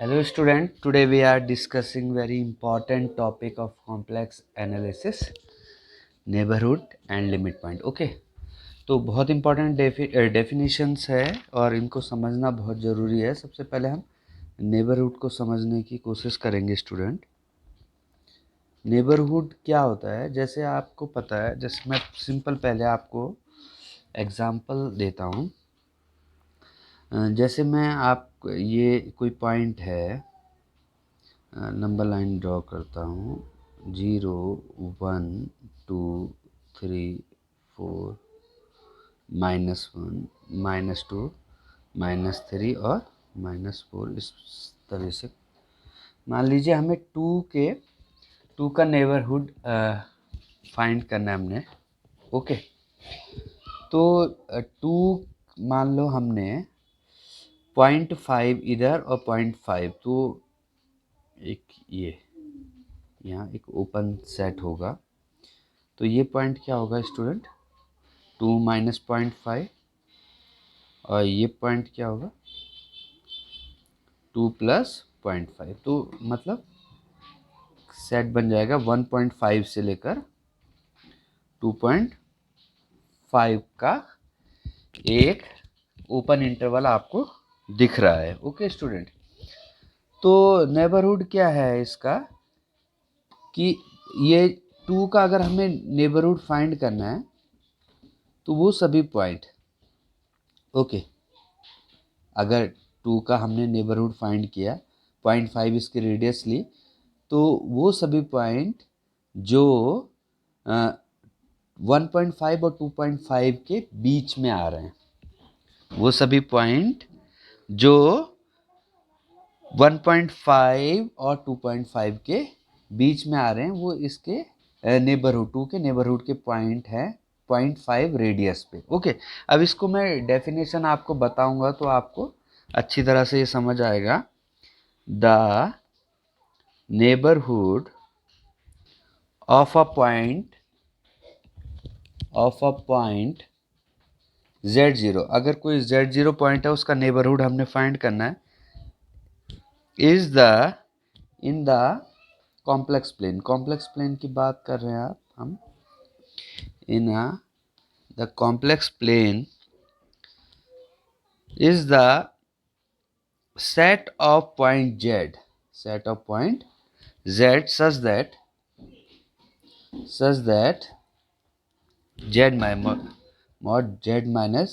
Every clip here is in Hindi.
Hello student, today we are discussing very important topic of complex analysis, neighborhood and limit point. Okay, तो बहुत important definitions है और इनको समझना बहुत ज़रूरी है। सबसे पहले हम neighborhood को समझने की कोशिश करेंगे स्टूडेंट। neighborhood क्या होता है, जैसे आपको पता है, जैसे मैं सिंपल पहले आपको एग्जाम्पल देता हूँ। जैसे मैं आप ये कोई पॉइंट है, नंबर लाइन ड्रॉ करता हूँ 0 1 2 3 4 -1 -2 -3 और -4 इस तरह से। मान लीजिए हमें टू का नेबरहुड फाइंड करना है हमने। ओके, तो टू मान लो हमने 0.5 इधर और 0.5, तो एक ये यहाँ एक ओपन सेट होगा, तो ये पॉइंट क्या होगा स्टूडेंट, 2 - 0.5, और ये पॉइंट क्या होगा 2 + 0.5, तो मतलब सेट बन जाएगा 1.5 से लेकर 2.5 का एक ओपन इंटरवल आपको दिख रहा है। ओके स्टूडेंट, तो नेबरहुड क्या है इसका कि ये 2 का अगर हमें नेबरहुड फाइंड करना है तो वो सभी पॉइंट, ओके, अगर 2 का हमने नेबरहुड फाइंड किया, 0.5 इसकी रेडियस ली, तो वो सभी पॉइंट जो 1.5 और 2.5 के बीच में आ रहे हैं, वो सभी पॉइंट जो 1.5 और 2.5 के बीच में आ रहे हैं, वो इसके नेबरहुड, 2 के नेबरहुड के पॉइंट हैं 0.5 रेडियस पे। ओके, अब इसको मैं डेफिनेशन आपको बताऊंगा तो आपको अच्छी तरह से ये समझ आएगा। The neighbourhood of a point z0, अगर कोई z0 पॉइंट है उसका नेबरहुड हमने फाइंड करना है, is the in the complex plane की बात कर रहे हैं आप, हम in the complex plane is the set of point z such that z mod z minus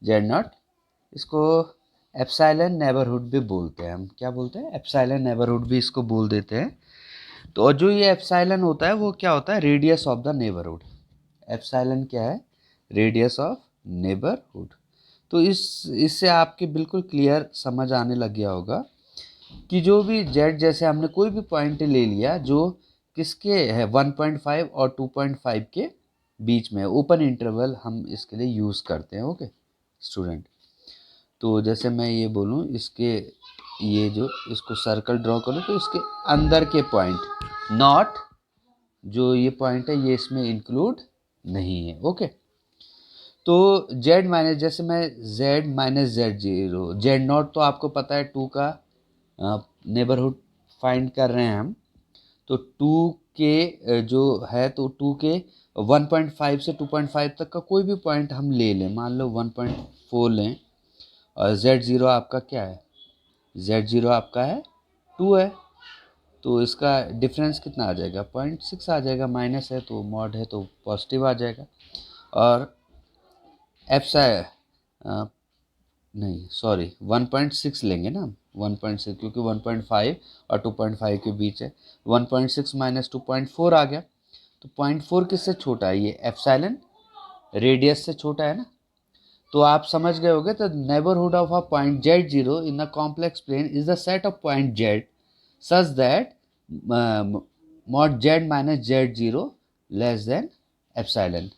z not, इसको एप्सिलॉन नेबरहुड भी बोलते हैं। हम क्या बोलते हैं, एप्सिलॉन नेबरहुड भी इसको बोल देते हैं। तो और जो ये एप्सिलॉन होता है वो क्या होता है, radius of the neighbourhood. Epsilon क्या है, रेडियस ऑफ नेबरहुड। तो इससे आपके बिल्कुल क्लियर समझ आने लग गया होगा कि जो भी z, जैसे हमने कोई भी पॉइंट ले लिया जो किसके है 1.5 और 2.5 के बीच में, ओपन इंटरवल हम इसके लिए यूज़ करते हैं। ओके स्टूडेंट, तो जैसे मैं ये बोलूँ, इसके ये जो इसको सर्कल ड्रॉ करूँ तो इसके अंदर के पॉइंट, नॉट जो ये पॉइंट है ये इसमें इंक्लूड नहीं है। ओके, तो z माइनस, जैसे मैं z minus z0, z not तो आपको पता है 2 का नेबरहुड फाइंड कर रहे हैं हम, तो 2 के जो है, तो 2 के 1.5 से 2.5 तक का कोई भी पॉइंट हम ले लें, मान लो 1.4 लें, और z0 आपका क्या है, z0 आपका है 2 है, तो इसका डिफरेंस कितना आ जाएगा, 0.6 आ जाएगा, माइनस है तो मॉड है तो पॉजिटिव आ जाएगा। और नहीं सॉरी 1.6 लेंगे ना, 1.6 क्योंकि 1.5 और 2.5 के बीच है, 1.6 माइनस 2.4 आ गया, तो 0.4 किससे छोटा है, ये एप्सिलॉन रेडियस से छोटा है ना। तो आप समझ गए होगे, तो neighbourhood of a point z0 in the complex plane is the set of point z such that mod z minus z0 less than epsilon,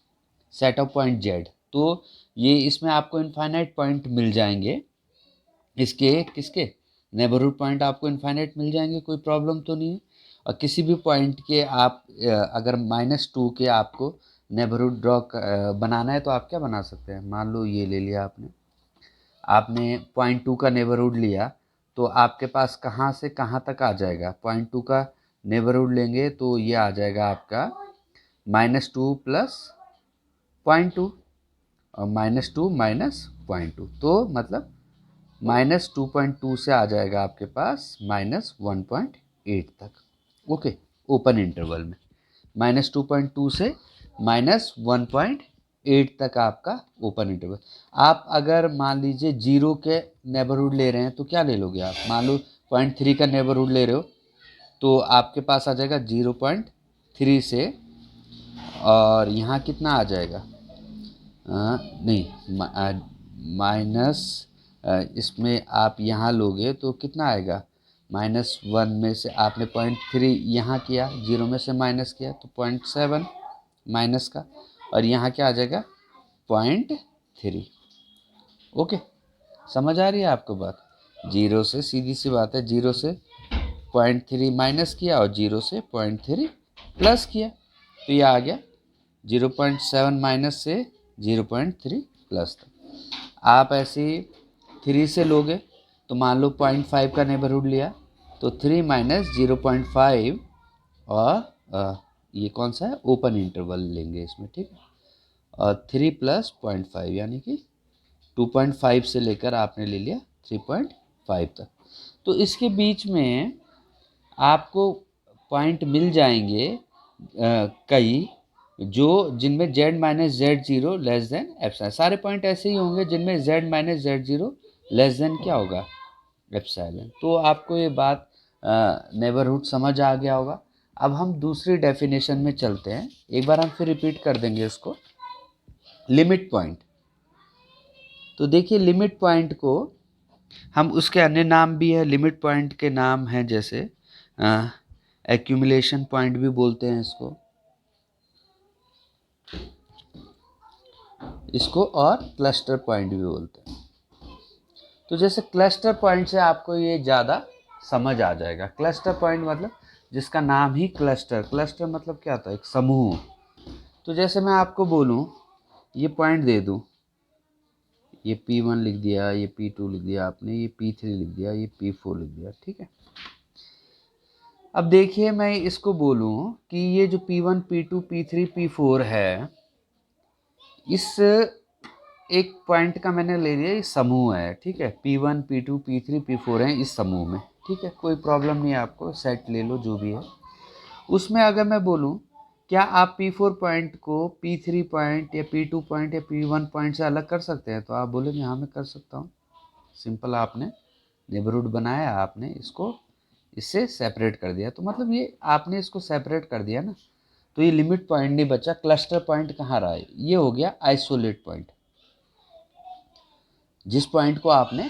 set of point z। तो ये इसमें आपको इनफाइनाइट पॉइंट मिल जाएंगे, इसके किसके नेबरहुड पॉइंट आपको इनफाइनाइट मिल जाएंगे, कोई प्रॉब्लम तो नहीं है। और किसी भी पॉइंट के आप अगर -2 के आपको नेबरहुड बनाना है तो आप क्या बना सकते हैं, मान लो ये ले लिया आपने 0.2 का नेबरहुड लिया, तो आपके पास कहाँ से कहाँ तक आ जाएगा, 0.2 का नेबरहुड लेंगे तो ये आ जाएगा आपका -2 प्लस 0.2 और -2 माइनस 0.2, तो मतलब -2.2 से आ जाएगा आपके पास -1.8 तक। ओके, ओपन इंटरवल में -2.2 से -1.8 तक आपका ओपन इंटरवल। आप अगर मान लीजिए 0 के नेबरहुड ले रहे हैं तो क्या ले लोगे आप, मान लो 0.3 का नेबरहुड ले रहे हो तो आपके पास आ जाएगा 0.3 से, और यहाँ कितना आ जाएगा, नहीं माइनस, इसमें आप यहाँ लोगे तो कितना आएगा, -1 में से आपने 0.3 यहाँ किया, 0 में से माइनस किया तो 0.7 माइनस का, और यहाँ क्या आ जाएगा 0.3। ओके, समझ आ रही है आपको बात। 0 से सीधी सी बात है, 0 से 0.3 माइनस किया और 0 से 0.3 प्लस किया, तो ये आ गया 0.7 माइनस से 0.3 प्लस तक। आप ऐसे 3 से लोगे तो मान लो 0.5 का नेबरहुड लिया तो 3 माइनस 0.5, और ये कौन सा है, ओपन इंटरवल लेंगे इसमें, ठीक है, और 3 प्लस 0.5 यानी कि 2.5 से लेकर आपने ले लिया 3.5 तक। तो इसके बीच में आपको पॉइंट मिल जाएंगे कई, जो जिनमें z minus Z zero less than epsilon, सारे पॉइंट ऐसे ही होंगे जिनमें z minus Z zero less than क्या होगा, एप्सिलॉन। तो आपको ये बात नेबरहुड समझ आ गया होगा। अब हम दूसरी डेफिनेशन में चलते हैं, एक बार हम फिर रिपीट कर देंगे इसको। लिमिट पॉइंट, तो देखिए लिमिट पॉइंट को हम, उसके अन्य नाम भी है, लिमिट पॉइंट के नाम हैं जैसे एक्यूमुलेशन पॉइंट भी बोलते हैं इसको और क्लस्टर पॉइंट भी बोलते हैं। तो जैसे क्लस्टर पॉइंट से आपको ये ज़्यादा समझ आ जाएगा। क्लस्टर पॉइंट मतलब जिसका नाम ही क्लस्टर, क्लस्टर मतलब क्या होता है, एक समूह। तो जैसे मैं आपको बोलूँ, ये पॉइंट दे दूँ, ये P1 लिख दिया, ये P2 लिख दिया आपने, ये P3 लिख दिया, ये P4 लिख दिया, ठीक है। अब देखिए मैं इसको बोलूँ कि ये जो P1 P2 P3 P4 है, इस एक पॉइंट का मैंने ले लिया, ये समूह है, ठीक है। P1 P2 P3 P4 हैं इस समूह में, ठीक है, कोई प्रॉब्लम नहीं है, आपको सेट ले लो जो भी है। उसमें अगर मैं बोलूँ क्या आप P4 पॉइंट को P3 पॉइंट या P2 पॉइंट या P1 पॉइंट से अलग कर सकते हैं, तो आप बोलेंगे हाँ मैं कर सकता हूँ। सिंपल, आपने नेबरहुड बनाया, आपने इसको इससे सेपरेट कर दिया, तो मतलब ये आपने इसको सेपरेट कर दिया ना, तो ये लिमिट पॉइंट नहीं बचा। क्लस्टर पॉइंट कहाँ रहा है, ये हो गया आइसोलेट पॉइंट, जिस पॉइंट को आपने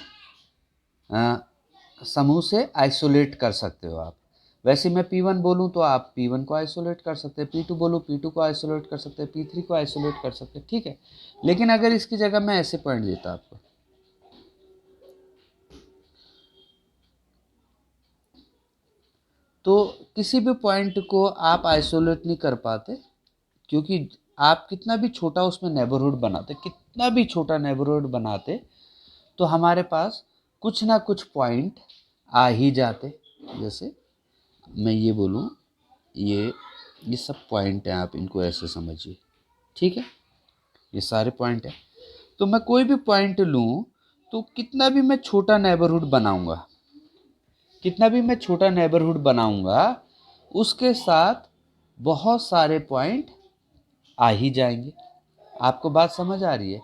समूह से आइसोलेट कर सकते हो आप। वैसे मैं P1 बोलूँ तो आप P1 को आइसोलेट कर सकते हैं, P2 बोलूँ P2 को आइसोलेट कर सकते हैं, P3 को आइसोलेट कर सकते हैं, ठीक है। लेकिन अगर इसकी जगह मैं ऐसे पॉइंट देता आपको, तो किसी भी पॉइंट को आप आइसोलेट नहीं कर पाते, क्योंकि आप कितना भी छोटा उसमें नेबरहुड बनाते, कितना भी छोटा नेबरहुड बनाते, तो हमारे पास कुछ ना कुछ पॉइंट आ ही जाते। जैसे मैं ये बोलूँ, ये सब पॉइंट हैं, आप इनको ऐसे समझिए, ठीक है, ये सारे पॉइंट हैं। तो मैं कोई भी पॉइंट लूँ तो कितना भी मैं छोटा नेबरहुड बनाऊंगा, कितना भी मैं छोटा नेबरहुड बनाऊंगा, उसके साथ बहुत सारे पॉइंट आ ही जाएंगे। आपको बात समझ आ रही है।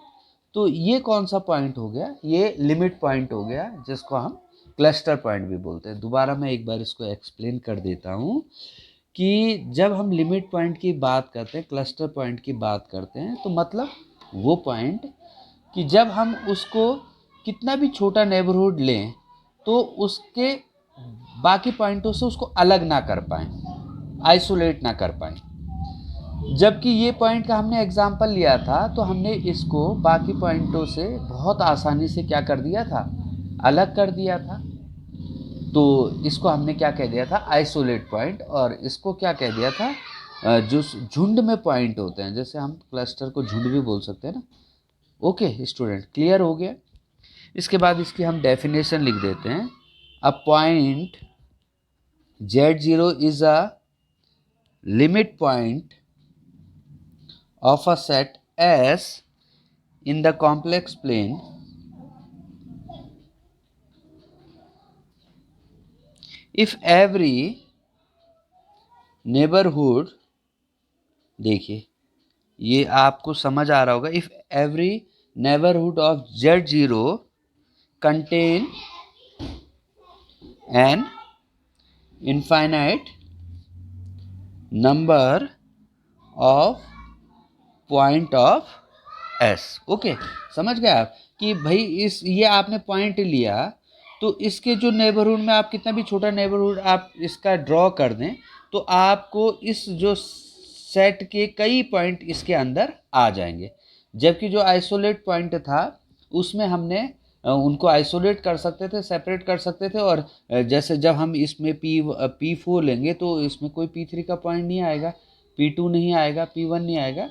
तो ये कौन सा पॉइंट हो गया, ये लिमिट पॉइंट हो गया, जिसको हम क्लस्टर पॉइंट भी बोलते हैं। दोबारा मैं एक बार इसको एक्सप्लेन कर देता हूँ कि जब हम लिमिट पॉइंट की बात करते हैं, क्लस्टर पॉइंट की बात करते हैं, तो मतलब वो पॉइंट कि जब हम उसको कितना भी छोटा नेबरहुड लें तो उसके बाकी पॉइंटों से उसको अलग ना कर पाएँ, आइसोलेट ना कर पाएँ। जबकि ये पॉइंट का हमने एग्जाम्पल लिया था तो हमने इसको बाकी पॉइंटों से बहुत आसानी से क्या कर दिया था, अलग कर दिया था। तो इसको हमने क्या कह दिया था, आइसोलेट पॉइंट। और इसको क्या कह दिया था, जो झुंड में पॉइंट होते हैं, जैसे हम क्लस्टर को झुंड भी बोल सकते हैं ना। ओके स्टूडेंट, क्लियर हो गया। इसके बाद इसकी हम डेफिनेशन लिख देते हैं। a point z0 is a limit point of a set S in the complex plane if every neighborhood, देखिए ये आपको समझ आ रहा होगा, if every neighbourhood of z0 contain an infinite number of point of S। Okay, समझ गए आप कि भाई इस ये आपने पॉइंट लिया तो इसके जो नेबरहुड में आप कितना भी छोटा नेबरहुड आप इसका ड्रॉ कर दें तो आपको इस जो सेट के कई पॉइंट इसके अंदर आ जाएंगे। जबकि जो आइसोलेट पॉइंट था उसमें हमने उनको आइसोलेट कर सकते थे, सेपरेट कर सकते थे, और जैसे जब हम इसमें P4 लेंगे तो इसमें कोई P3 का पॉइंट नहीं आएगा, P2 नहीं आएगा, P1 नहीं आएगा।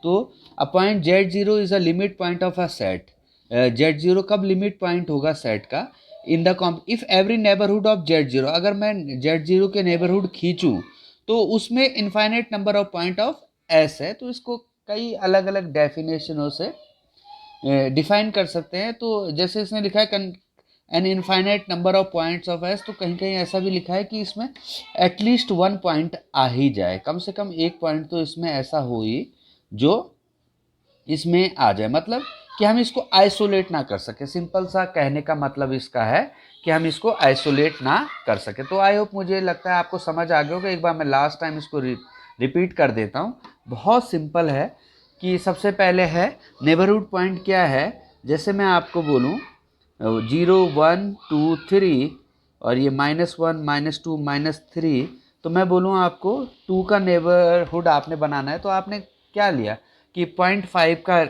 तो अ point z0 is a limit point of a set. z0 कब लिमिट पॉइंट होगा सेट का? In the if every neighbourhood of z0, अगर मैं z0 के नेबरहुड खींचूँ तो उसमें infinite number of point of S है। तो इसको कई अलग अलग डेफिनेशनों से डिफाइन कर सकते हैं। तो जैसे इसने लिखा है an infinite number of points of S, तो कहीं कहीं ऐसा भी लिखा है कि इसमें एटलीस्ट वन पॉइंट आ ही जाए, कम से कम एक पॉइंट तो इसमें ऐसा हो ही जो इसमें आ जाए, मतलब कि हम इसको आइसोलेट ना कर सके। सिंपल सा कहने का मतलब इसका है कि हम इसको आइसोलेट ना कर सके। तो आई होप, मुझे लगता है आपको समझ आ गया होगा। एक बार मैं लास्ट टाइम इसको रिपीट कर देता हूँ। बहुत सिंपल है कि सबसे पहले है नेबरहुड पॉइंट क्या है। जैसे मैं आपको बोलूँ 0 1 2 3 और ये -1 -2 -3, तो मैं बोलूँ आपको 2 का नेबरहुड आपने बनाना है तो आपने क्या लिया कि 0.5 का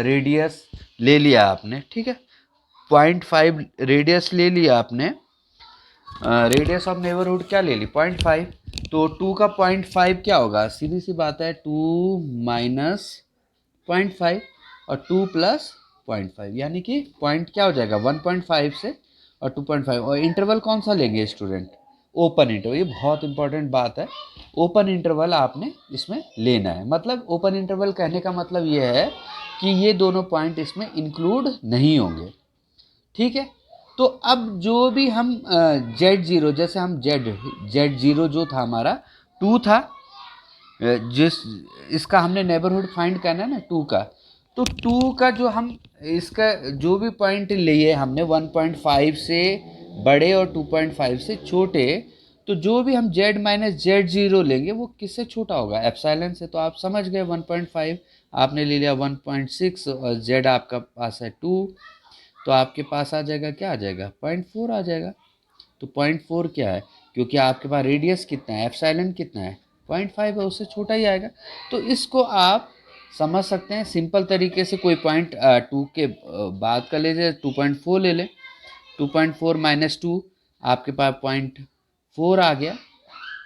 रेडियस ले लिया आपने, ठीक है। 0.5 रेडियस ले लिया आपने, रेडियस ऑफ नेबरहुड क्या ले ली 0.5। तो 2 का 0.5 क्या होगा, सीधी सी बात है 2 माइनस 0.5 और 2 प्लस 0.5, यानी कि पॉइंट क्या हो जाएगा 1.5 से और 2.5। और इंटरवल कौन सा लेंगे स्टूडेंट, ओपन इंटरवल। ये बहुत इंपॉर्टेंट बात है, ओपन इंटरवल आपने इसमें लेना है। मतलब ओपन इंटरवल कहने का मतलब ये है कि ये दोनों पॉइंट इसमें इंक्लूड नहीं होंगे, ठीक है। तो अब जो भी हम z0, जैसे हम z0 जो था हमारा 2 था, जिस इसका हमने नेबरहुड फाइंड करना है ना 2 का, तो 2 का जो हम इसका जो भी पॉइंट लिए हमने 1.5 से बड़े और 2.5 से छोटे, तो जो भी हम z माइनस z0 लेंगे वो किससे छोटा होगा, एप्सिलॉन से। तो आप समझ गए 1.5 आपने ले लिया 1.6 और z आपका पास है 2, तो आपके पास आ जाएगा क्या, आ जाएगा 0.4 आ जाएगा। तो 0.4 क्या है, क्योंकि आपके पास रेडियस कितना है, एप्सिलॉन कितना है 0.5 है, उससे छोटा ही आएगा। तो इसको आप समझ सकते हैं सिंपल तरीके से। कोई पॉइंट 2 के बाद का ले जाए 2.4 ले लें, 2.4 माइनस 2 आपके पास 0.4 आ गया,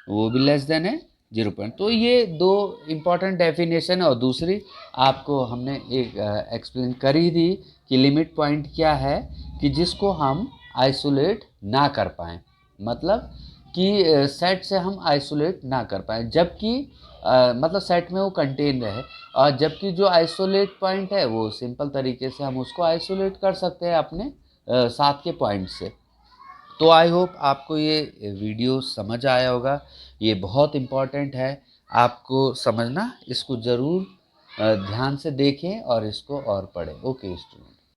वो भी लेस देन है 0. तो ये दो इम्पॉर्टेंट डेफिनेशन है। और दूसरी आपको हमने एक एक्सप्लेन कर ही दी कि लिमिट पॉइंट क्या है कि जिसको हम आइसोलेट ना कर पाएँ, मतलब कि सेट से हम आइसोलेट ना कर पाएँ, जबकि मतलब सेट में वो कंटेन रहे। और जबकि जो आइसोलेट पॉइंट है वो सिंपल तरीके से हम उसको आइसोलेट कर सकते हैं अपने साथ के पॉइंट से। तो आई होप आपको ये वीडियो समझ आया होगा। ये बहुत इम्पॉर्टेंट है, आपको समझना, इसको ज़रूर ध्यान से देखें और इसको और पढ़ें। Okay student.